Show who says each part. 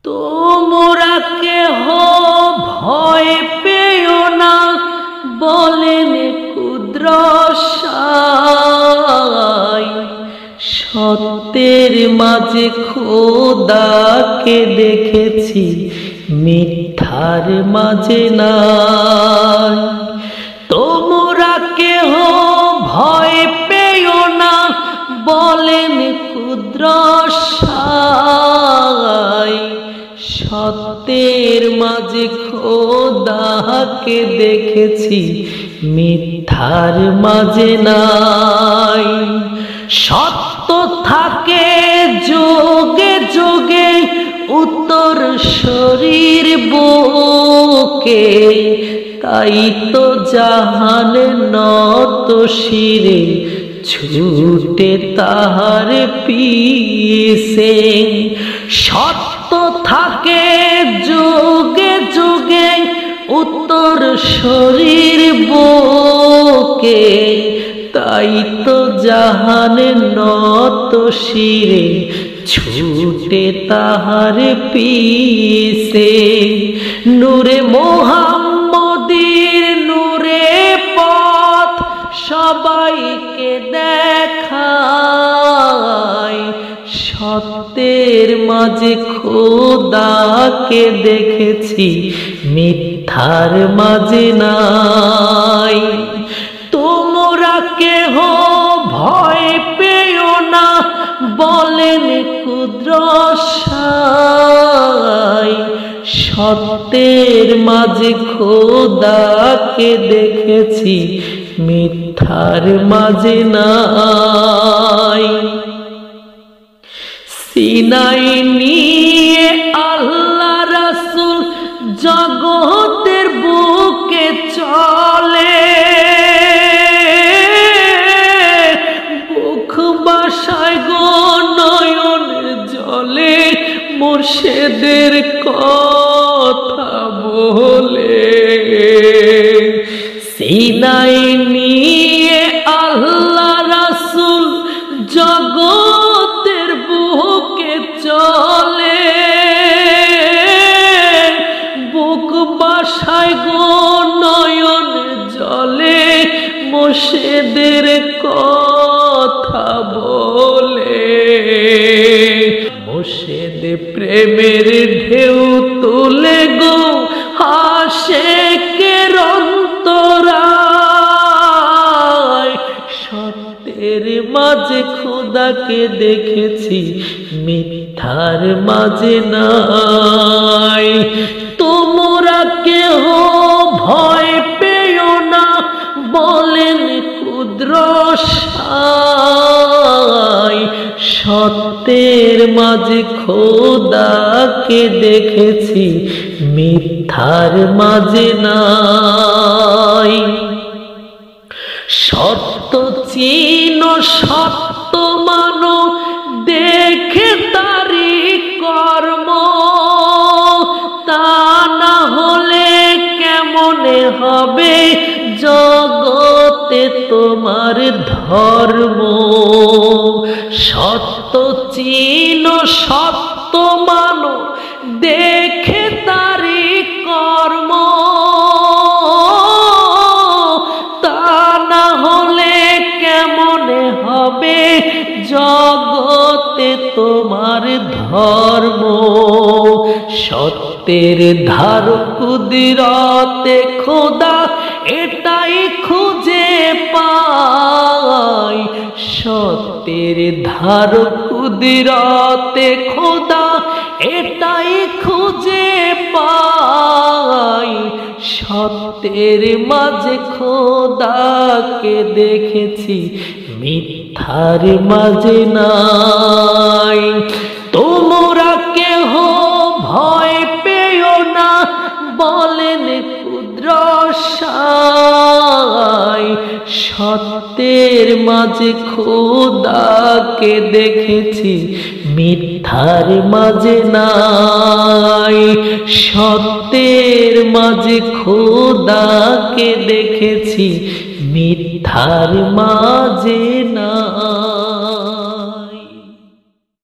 Speaker 1: তোমরা কেহ ভয় পেও না, বলেন কুদ্রসাই। সত্যের মাঝে খোদাকে দেখেছি, মিথ্যার মাঝে নাই। তোমরা কেহ ভয় পেও না, বলেন কুদ্রসাই। সত্যের মাঝে খোদাকে দেখেছি, মিথ্যার মাঝে নাই। সত্য থাকে যোগে যোগে, উত্তর শরীর বুকে। তাই তো জাহানে নত শিরে, ছুটে তাহার পিছে। সত্য থাকে যোগে যোগে, উত্তর শরীর বুকে। তাই তো জাহানে নত শিরে, ছুটে তাহার পিছে। নূরে মোহাম্মদীর নূরে পথ সবাইকে দেখায়। সত্যের মাঝে খোদাকে দেখেছি, মিথ্যার মাঝে নাই। তোমরা কেহ ভয় পেও না, বলেন কুদ্রসাই। সত্যের মাঝে খোদাকে দেখেছি, মিথ্যার মাঝে নাই। সিনাই নিয়ে আল্লাহ রাসূল জগতের বুকে চলে। বুক বাসায় গো নয়ন জলে, মুর্শিদের কথা বলে। সিনাই নিয়ে আল্লাহ রাসূল জগতের বুকে চলে। বুক বাসায় গো নয়ন জলে, মুর্শিদের কথা বলে। মুর্শিদ প্রেমের ঢেউ তুলে গো আশিকের অন্তরায়। সত্যের মাঝে খোদাকে দেখেছি, মিথ্যার মাঝে নাই। তোমরা কেহ ভয় পেও না, বলেন কুদ্রসাই। সত্যের মাঝে খোদাকে দেখেছি, মিথ্যার মাঝে নাই। সত্য চিনো সত্য মানো, দেখে তারি কর্ম। তা না হলে কেমনে হবে জগতে তোমার ধর্ম। সত্য চিনো সত্য মানো, দেখে তারি কর্ম। তা না হলে কেমনে হবে জগতে তোমার ধর্ম। সত্যের ধার কুদরতে খোদা, এটাই খুঁজে পাই। সত্যের ধার কুদরতে খোদা, এটাই খুঁজে পাই। সত্যের মাঝে খোদাকে দেখেছি, মিথ্যার মাঝে নাই। তোমরা কেহ ভয় পেও না, বলেন কুদ্রসাই। সত্যের মাঝে খোদাকে দেখেছি, মিথ্যার মাঝে নাই। সত্যের মাঝে খোদাকে দেখেছি, মিথ্যার মাঝে নাই।